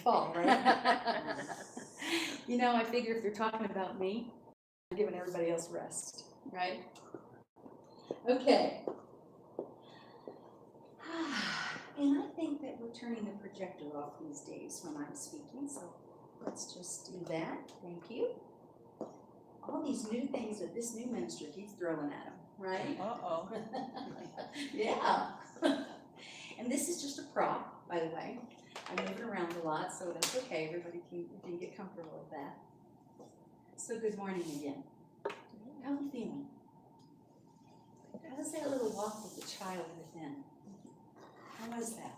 fall, right? You know, I figure if they're talking about me, I'm giving everybody else rest, right? Okay. And I think that we're turning the projector off these days when I'm speaking, so let's just do that. Thank you. All these new things that this new minister keeps throwing at them, right? Uh-oh. Yeah. And this is just a prop, by the way. I'm moving around a lot, so that's okay. Everybody can get comfortable with that. So good morning again. How are you feeling? How was that little walk with the child within? How was that?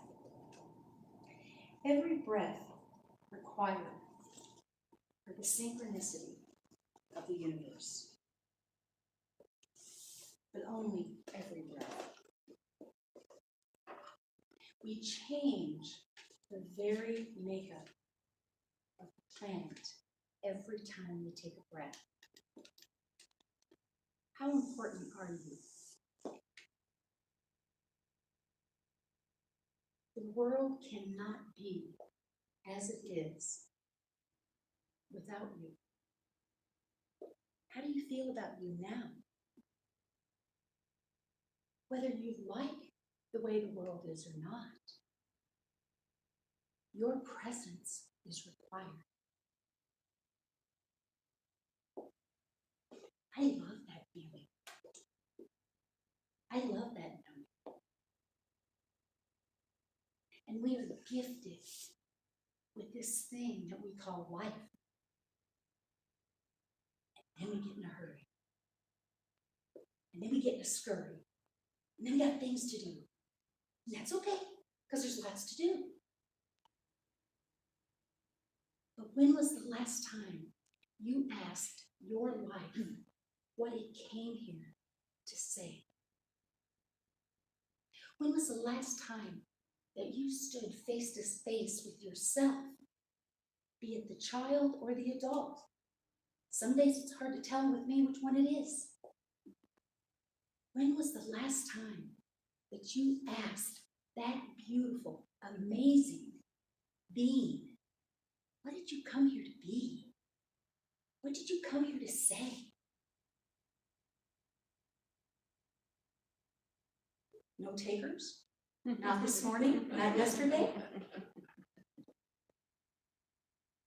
Every breath required for the synchronicity of the universe. But only every breath. We change the very makeup of the planet every time we take a breath. How important are you? The world cannot be as it is without you. How do you feel about you now? Whether you like the way the world is or not, your presence is required. I love that feeling. I love that knowing. And we are gifted with this thing that we call life. And then we get in a hurry. And then we get in a scurry. And then we got things to do. And that's okay, because there's lots to do. But when was the last time you asked your life what it came here to say? When was the last time that you stood face to face with yourself, be it the child or the adult? Some days it's hard to tell with me which one it is. When was the last time that you asked that beautiful, amazing being, what did you come here to be? What did you come here to say? No takers? Not this morning? Not yesterday?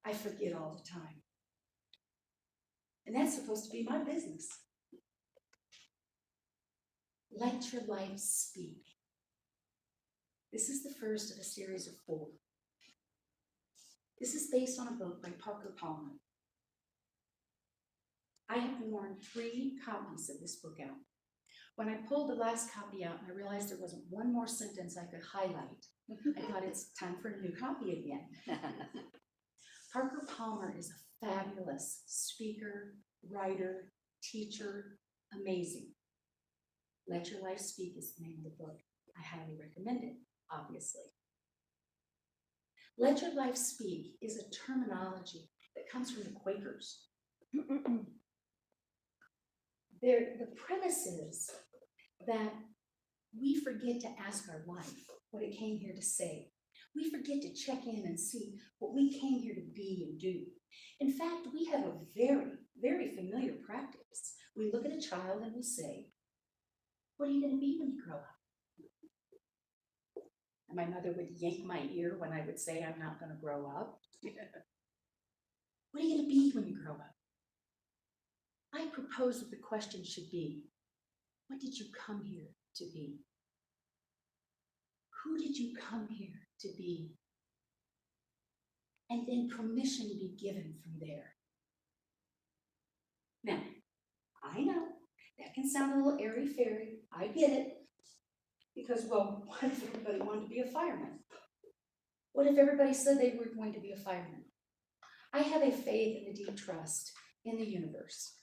I forget all the time. And that's supposed to be my business. Let your life speak. This is the first of a series of 4. This is based on a book by Parker Palmer. I have worn 3 copies of this book out. When I pulled the last copy out and I realized there wasn't one more sentence I could highlight, I thought it's time for a new copy again. Parker Palmer is a fabulous speaker, writer, teacher, amazing. Let Your Life Speak is the name of the book. I highly recommend it, obviously. Let Your Life Speak is a terminology that comes from the Quakers. The premise is that we forget to ask our life what it came here to say. We forget to check in and see what we came here to be and do. In fact, we have a very, very familiar practice. We look at a child and we say, what are you going to be when you grow up? And my mother would yank my ear when I would say I'm not going to grow up. What are you going to be when you grow up? I propose that the question should be, what did you come here to be? Who did you come here to be? And then permission be given from there. Now, I know that can sound a little airy-fairy. I get it. Because, well, what if everybody wanted to be a fireman? What if everybody said they were going to be a fireman? I have a faith and a deep trust in the universe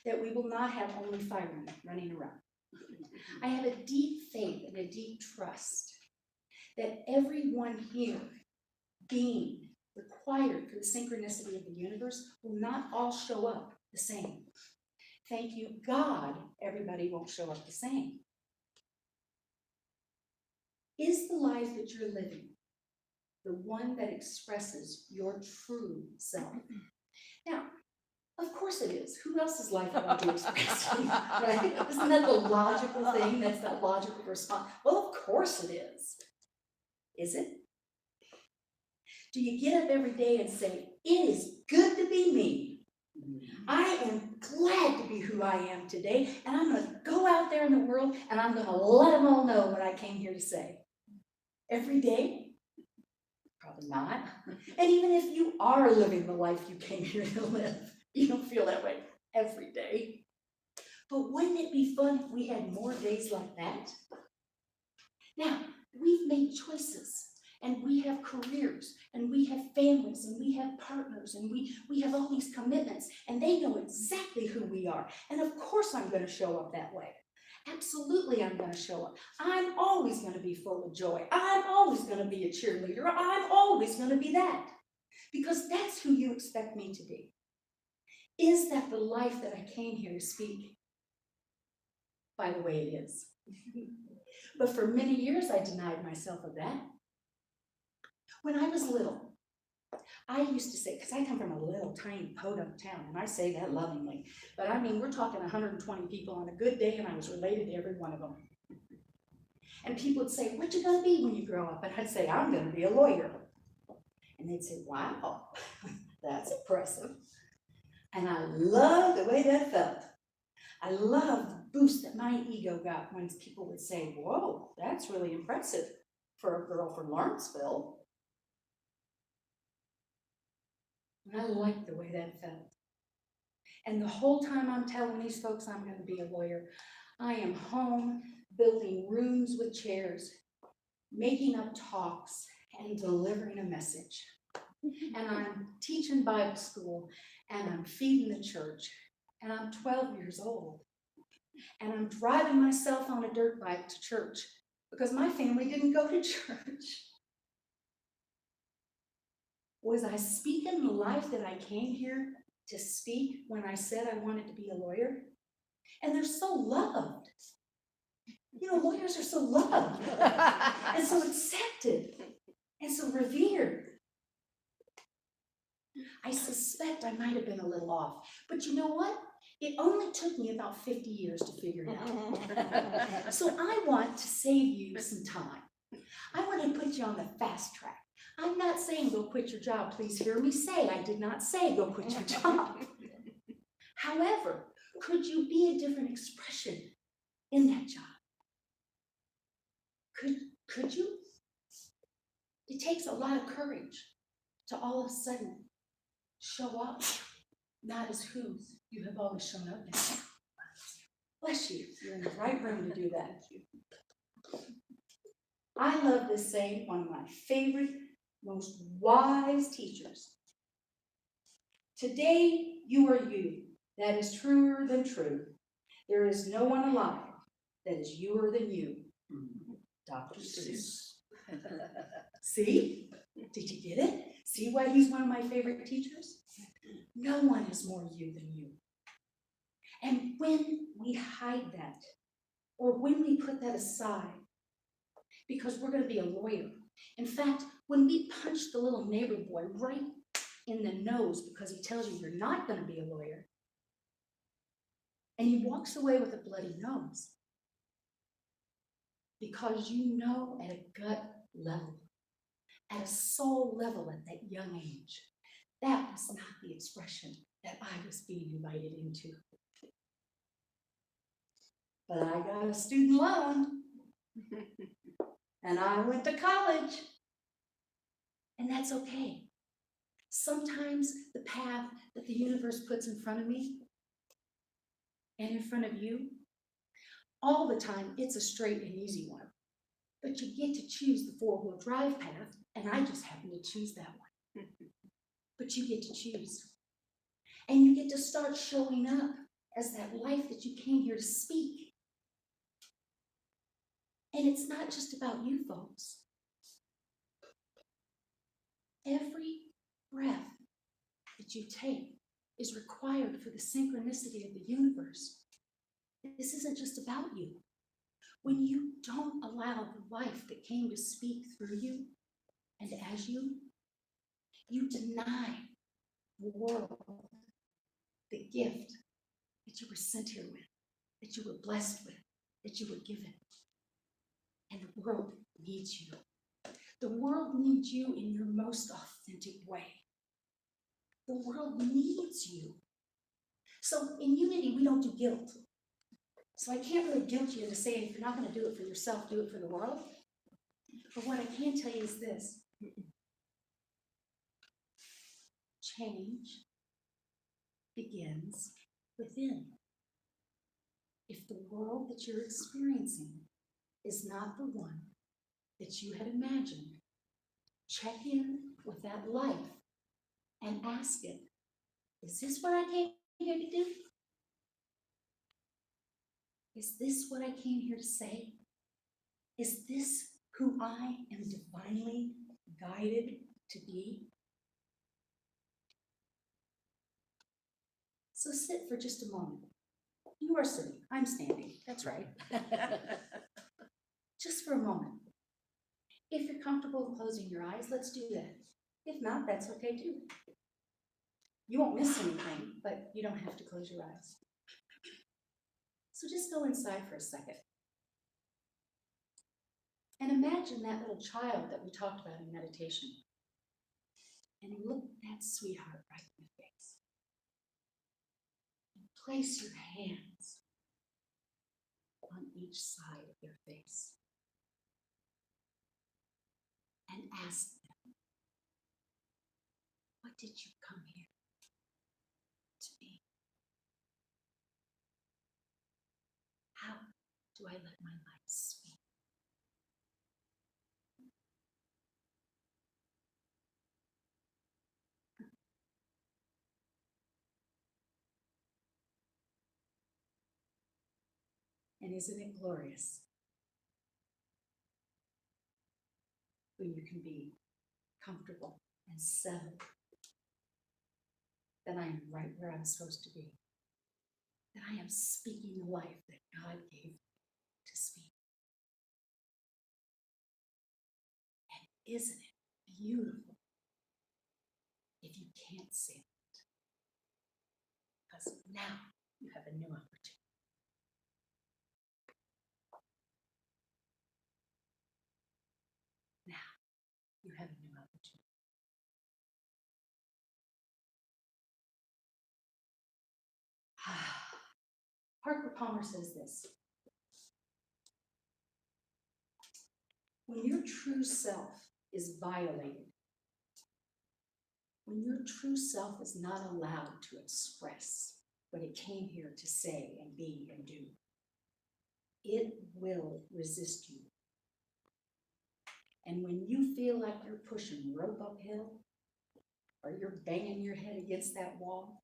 that we will not have only firemen running around. I have a deep faith and a deep trust that everyone here being required for the synchronicity of the universe will not all show up the same. Thank you, God, everybody won't show up the same. Is the life that you're living the one that expresses your true self. Now, of course it is. Who else's life are you expressing, right? Isn't that the logical thing? That's that logical response. Well, of course it is. Is it? Do you get up every day and say, it is good to be me? I am glad to be who I am today, and I'm going to go out there in the world, and I'm going to let them all know what I came here to say. Every day? Probably not. And even if you are living the life you came here to live, you don't feel that way every day. But wouldn't it be fun if we had more days like that? Now, we've made choices, and we have careers, and we have families, and we have partners, and we have all these commitments, and they know exactly who we are. And of course I'm going to show up that way. Absolutely I'm going to show up. I'm always going to be full of joy. I'm always going to be a cheerleader. I'm always going to be that. Because that's who you expect me to be. Is that the life that I came here to speak? By the way, it is. But for many years, I denied myself of that. When I was little, I used to say, because I come from a little tiny podunk town, and I say that lovingly, but I mean, we're talking 120 people on a good day, and I was related to every one of them. And people would say, what you gonna be when you grow up? And I'd say, I'm gonna be a lawyer. And they'd say, wow, that's impressive. And I loved the way that felt. I loved the boost that my ego got when people would say, whoa, that's really impressive for a girl from Lawrenceville. And I liked the way that felt. And the whole time I'm telling these folks I'm going to be a lawyer, I am home building rooms with chairs, making up talks, and delivering a message. And I'm teaching Bible school, and I'm feeding the church, and I'm 12 years old. And I'm driving myself on a dirt bike to church because my family didn't go to church. Was I speaking the life that I came here to speak when I said I wanted to be a lawyer? And they're so loved. You know, lawyers are so loved and so accepted and so revered. I suspect I might have been a little off, but you know what? It only took me about 50 years to figure it out. So I want to save you some time. I want to put you on the fast track. I'm not saying go quit your job. Please hear me say, I did not say go quit your job. However, could you be a different expression in that job? Could you? It takes a lot of courage to all of a sudden show up, not as who you have always shown up as. Bless you, you're in the right room to do that. I love this saying, one of my favorite, most wise teachers. Today you are you, that is truer than true. There is no one alive that is youer than you. Dr. Seuss. See? Did you get it? See why he's one of my favorite teachers? No one is more you than you. And when we hide that, or when we put that aside, because we're going to be a lawyer. In fact, when we punch the little neighbor boy right in the nose because he tells you you're not going to be a lawyer, and he walks away with a bloody nose, because you know at a gut level, at a soul level at that young age, that was not the expression that I was being invited into. But I got a student loan, and I went to college, and that's okay. Sometimes the path that the universe puts in front of me and in front of you, all the time, it's a straight and easy one. But you get to choose the four-wheel drive path, and I just happen to choose that one. But you get to choose. And you get to start showing up as that life that you came here to speak. And it's not just about you, folks. Every breath that you take is required for the synchronicity of the universe. This isn't just about you. When you don't allow the life that came to speak through you, And as you deny the world the gift that you were sent here with, that you were blessed with, that you were given. And the world needs you. The world needs you in your most authentic way. The world needs you. So in unity, we don't do guilt. So I can't really guilt you into saying, if you're not going to do it for yourself, do it for the world. But what I can tell you is this. Change begins within. If the world that you're experiencing is not the one that you had imagined, check in with that life and ask it, is this what I came here to do? Is this what I came here to say? Is this who I am divinely guided to be? So sit for just a moment. You are sitting, I'm standing, that's right. Just for a moment. If you're comfortable closing your eyes, let's do that. If not, that's okay too. You won't miss anything, but you don't have to close your eyes. So just go inside for a second. And imagine that little child that we talked about in meditation. And look that sweetheart right in the face. And place your hands on each side of their face. And ask them, what did you come here to be? How do I let my light speak? And isn't it glorious when you can be comfortable and settled that I am right where I'm supposed to be, that I am speaking the life that God gave me to speak? And isn't it beautiful if you can't say it? Because now you have a new opportunity. Now you have a new opportunity. Parker Palmer says this: when your true self is violated, when your true self is not allowed to express what it came here to say and be and do, it will resist you. And when you feel like you're pushing rope uphill, or you're banging your head against that wall,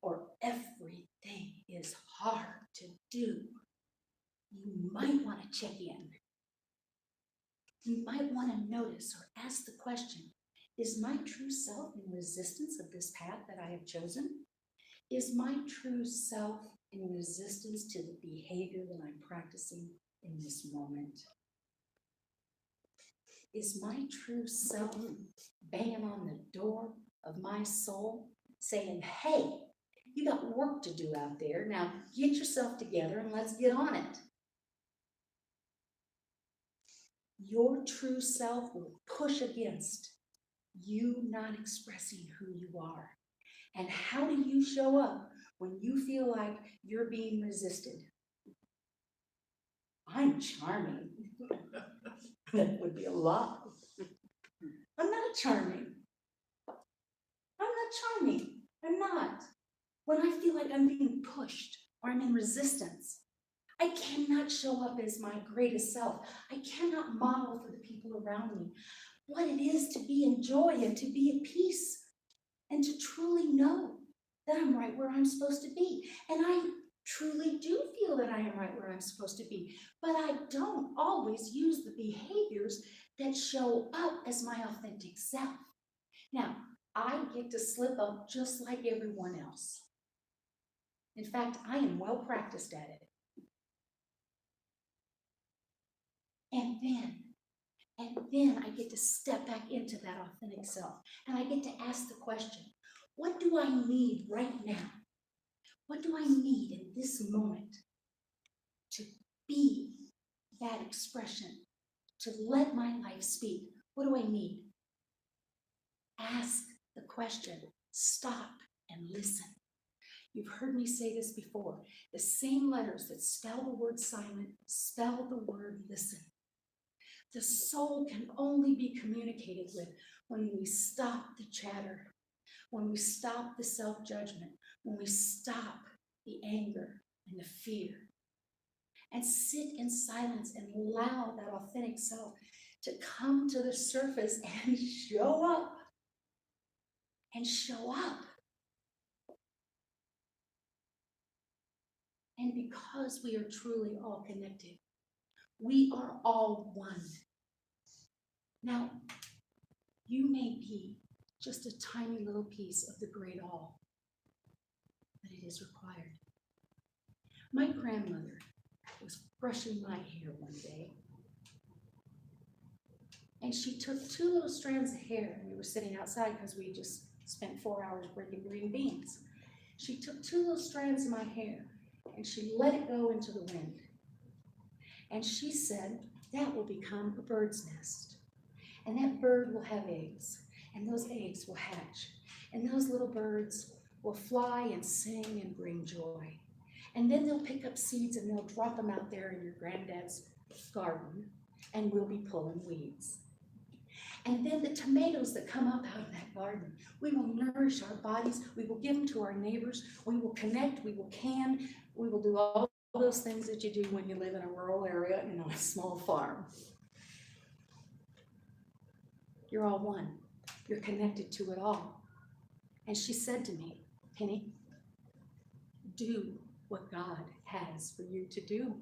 or everything is hard to do, you might want to check in. You might want to notice or ask the question, is my true self in resistance of this path that I have chosen? Is my true self in resistance to the behavior that I'm practicing in this moment? Is my true self banging on the door of my soul saying, hey, you got work to do out there, now get yourself together and let's get on it? Your true self will push against you not expressing who you are. And how do you show up when you feel like you're being resisted? I'm charming. That would be a lot. I'm not charming. I'm not charming. I'm not. When I feel like I'm being pushed or I'm in resistance, I cannot show up as my greatest self. I cannot model for the people around me what it is to be in joy and to be at peace and to truly know that I'm right where I'm supposed to be. And I truly do feel that I am right where I'm supposed to be, but I don't always use the behaviors that show up as my authentic self. Now, I get to slip up just like everyone else. In fact, I am well practiced at it. And then And then I get to step back into that authentic self. And I get to ask the question, what do I need right now? What do I need in this moment to be that expression, to let my life speak? What do I need? Ask the question, stop and listen. You've heard me say this before. The same letters that spell the word silent spell the word listen. The soul can only be communicated with when we stop the chatter, when we stop the self-judgment, when we stop the anger and the fear, and sit in silence and allow that authentic self to come to the surface and show up. And show up. And because we are truly all connected, we are all one. Now, you may be just a tiny little piece of the great all, but it is required. My grandmother was brushing my hair one day, and she took 2 little strands of hair. We were sitting outside because we just spent 4 hours breaking green beans. She took 2 little strands of my hair, and she let it go into the wind. And she said, that will become a bird's nest. And that bird will have eggs, and those eggs will hatch. And those little birds will fly and sing and bring joy. And then they'll pick up seeds and they'll drop them out there in your granddad's garden, and we'll be pulling weeds. And then the tomatoes that come up out of that garden, we will nourish our bodies, we will give them to our neighbors, we will connect, we will can, we will do all those things that you do when you live in a rural area and on a small farm. You're all one. You're connected to it all. And she said to me, Penny, do what God has for you to do.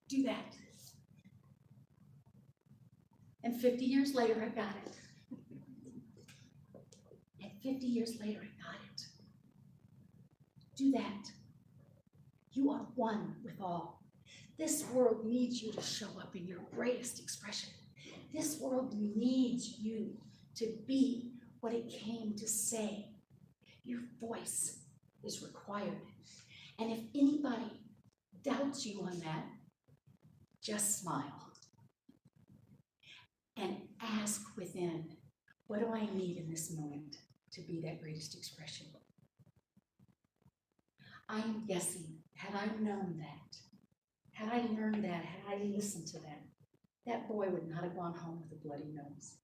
Do that. And 50 years later, I got it. And 50 years later, I got it. Do that. You are one with all. This world needs you to show up in your greatest expression. This world needs you to be what it came to say. Your voice is required. And if anybody doubts you on that, just smile and ask within, what do I need in this moment to be that greatest expression? I'm guessing, had I known that, had I learned that, had I listened to that, that boy would not have gone home with a bloody nose.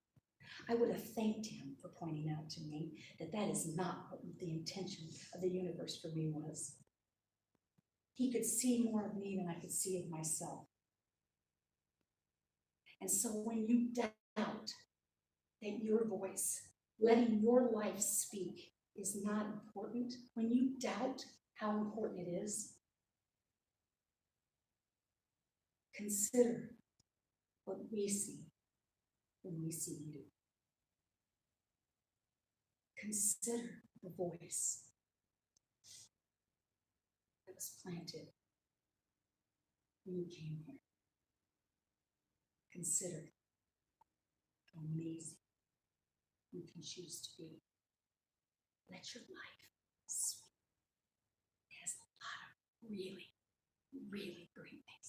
I would have thanked him for pointing out to me that that is not what the intention of the universe for me was. He could see more of me than I could see of myself. And so when you doubt that your voice, letting your life speak, is not important, when you doubt how important it is, consider what we see when we see you. Consider the voice that was planted when you came here. Consider how amazing you can choose to be. Let your life speak. It has a lot of really, really great things.